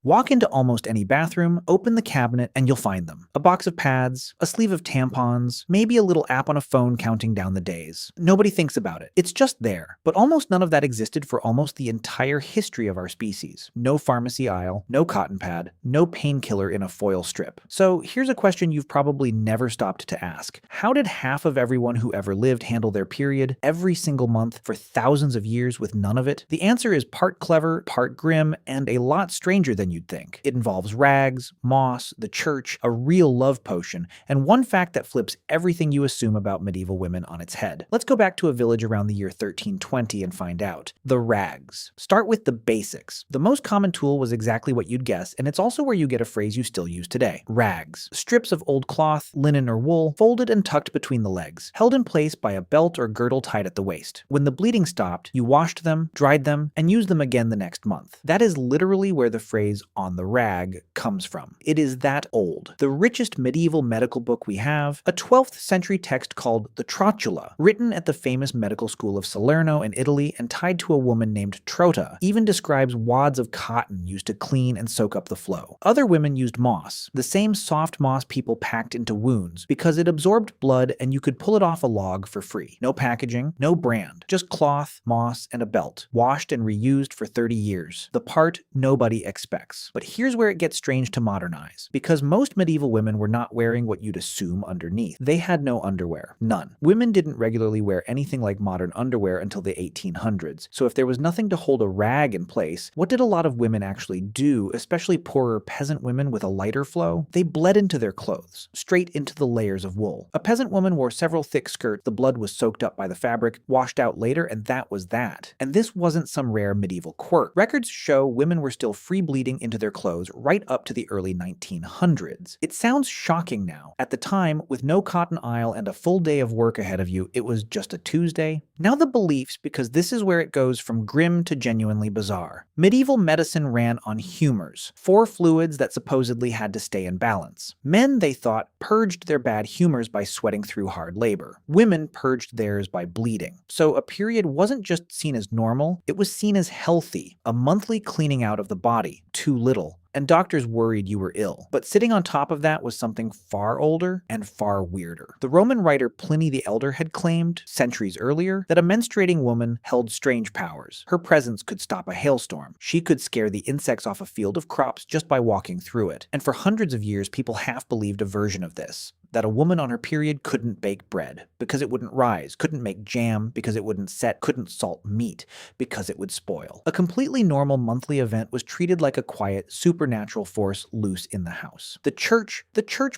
Walk into almost any bathroom, open the cabinet, and you'll find them. A box of pads, a sleeve of tampons, maybe a little app on a phone counting down the days. Nobody thinks about it. It's just there. But almost none of that existed for almost the entire history of our species. No pharmacy aisle, no cotton pad, no painkiller in a foil strip. So here's a question you've probably never stopped to ask. How did half of everyone who ever lived handle their period every single month for thousands of years with none of it? The answer is part clever, part grim, and a lot stranger than you'd think. It involves rags, moss, the church, a real love potion, and one fact that flips everything you assume about medieval women on its head. Let's go back to a village around the year 1320 and find out. The rags. Start with the basics. The most common tool was exactly what you'd guess, and it's also where you get a phrase you still use today. Rags. Strips of old cloth, linen or wool, folded and tucked between the legs, held in place by a belt or girdle tied at the waist. When the bleeding stopped, you washed them, dried them, and used them again the next month. That is literally where the phrase on the rag comes from. It is that old. The richest medieval medical book we have, a 12th century text called the Trotula, written at the famous medical school of Salerno in Italy and tied to a woman named Trotula, even describes wads of cotton used to clean and soak up the flow. Other women used moss, the same soft moss people packed into wounds, because it absorbed blood and you could pull it off a log for free. No packaging, no brand, just cloth, moss, and a belt, washed and reused for 30 years. The part nobody expects. But here's where it gets strange to modernize, because most medieval women were not wearing what you'd assume underneath. They had no underwear. None. Women didn't regularly wear anything like modern underwear until the 1800s, so if there was nothing to hold a rag in place, what did a lot of women actually do, especially poorer peasant women with a lighter flow? They bled into their clothes, straight into the layers of wool. A peasant woman wore several thick skirts, the blood was soaked up by the fabric, washed out later, and that was that. And this wasn't some rare medieval quirk. Records show women were still free bleeding into their clothes right up to the early 1900s. It sounds shocking now. At the time, with no cotton aisle and a full day of work ahead of you, it was just a Tuesday. Now the beliefs, because this is where it goes from grim to genuinely bizarre. Medieval medicine ran on humors, 4 fluids that supposedly had to stay in balance. Men, they thought, purged their bad humors by sweating through hard labor. Women purged theirs by bleeding. So a period wasn't just seen as normal, it was seen as healthy, a monthly cleaning out of the body, too little. And doctors worried you were ill. But sitting on top of that was something far older and far weirder. The Roman writer Pliny the Elder had claimed, centuries earlier, that a menstruating woman held strange powers. Her presence could stop a hailstorm. She could scare the insects off a field of crops just by walking through it. And for hundreds of years, people half believed a version of this. That a woman on her period couldn't bake bread because it wouldn't rise, couldn't make jam because it wouldn't set, couldn't salt meat because it would spoil. A completely normal monthly event was treated like a quiet, supernatural force loose in the house. The church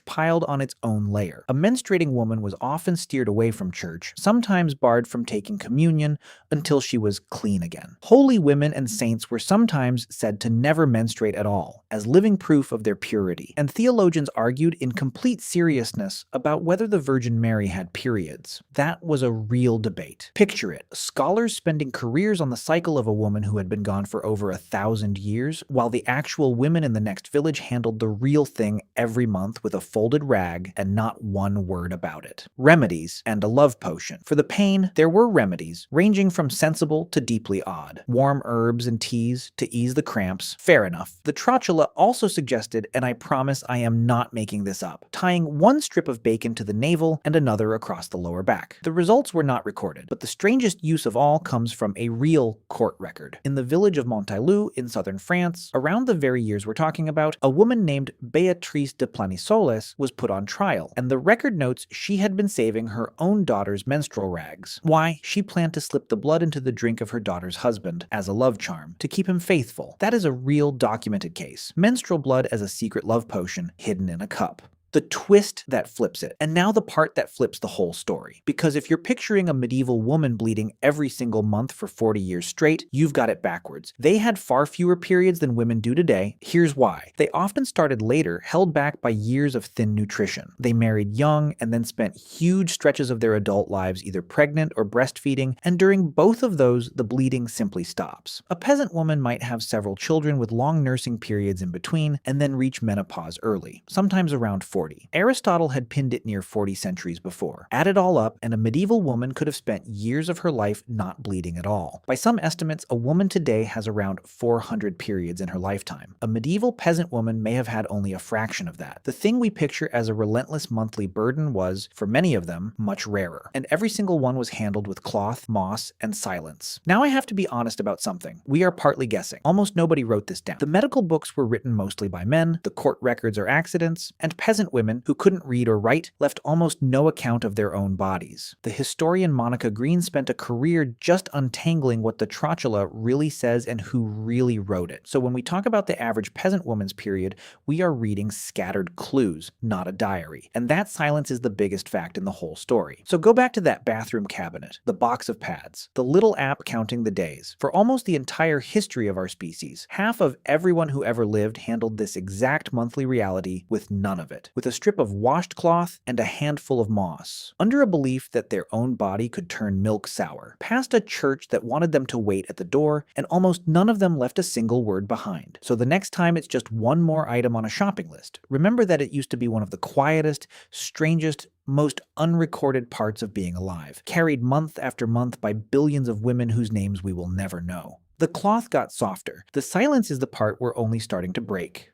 piled on its own layer. A menstruating woman was often steered away from church, sometimes barred from taking communion until she was clean again. Holy women and saints were sometimes said to never menstruate at all, as living proof of their purity. And theologians argued in complete seriousness about whether the Virgin Mary had periods. That was a real debate. Picture it, scholars spending careers on the cycle of a woman who had been gone for over 1,000 years, while the actual women in the next village handled the real thing every month with a folded rag and not one word about it. Remedies and a love potion. For the pain, there were remedies, ranging from sensible to deeply odd. Warm herbs and teas to ease the cramps. Fair enough. The Trotula also suggested, and I promise I am not making this up, tying one strip of bacon to the navel and another across the lower back. The results were not recorded, but the strangest use of all comes from a real court record. In the village of Montailou in southern France, around the very years we're talking about, a woman named Béatrice de Planissoles was put on trial, and the record notes she had been saving her own daughter's menstrual rags. Why? She planned to slip the blood into the drink of her daughter's husband, as a love charm, to keep him faithful. That is a real documented case. Menstrual blood as a secret love potion hidden in a cup. The twist that flips it, and now the part that flips the whole story. Because if you're picturing a medieval woman bleeding every single month for 40 years straight, you've got it backwards. They had far fewer periods than women do today. Here's why. They often started later, held back by years of thin nutrition. They married young and then spent huge stretches of their adult lives either pregnant or breastfeeding, and during both of those, the bleeding simply stops. A peasant woman might have several children with long nursing periods in between, and then reach menopause early, sometimes around 40. 40. Aristotle had pinned it near 40 centuries before. Add it all up, and a medieval woman could have spent years of her life not bleeding at all. By some estimates, a woman today has around 400 periods in her lifetime. A medieval peasant woman may have had only a fraction of that. The thing we picture as a relentless monthly burden was, for many of them, much rarer. And every single one was handled with cloth, moss, and silence. Now I have to be honest about something. We are partly guessing. Almost nobody wrote this down. The medical books were written mostly by men, the court records are accidents, and peasant women who couldn't read or write left almost no account of their own bodies. The historian Monica Green spent a career just untangling what the Trotula really says and who really wrote it. So when we talk about the average peasant woman's period, we are reading scattered clues, not a diary. And that silence is the biggest fact in the whole story. So go back to that bathroom cabinet, the box of pads, the little app counting the days. For almost the entire history of our species, half of everyone who ever lived handled this exact monthly reality with none of it, with a strip of washed cloth and a handful of moss, under a belief that their own body could turn milk sour, past a church that wanted them to wait at the door, and almost none of them left a single word behind. So the next time it's just one more item on a shopping list, remember that it used to be one of the quietest, strangest, most unrecorded parts of being alive, carried month after month by billions of women whose names we will never know. The cloth got softer. The silence is the part we're only starting to break.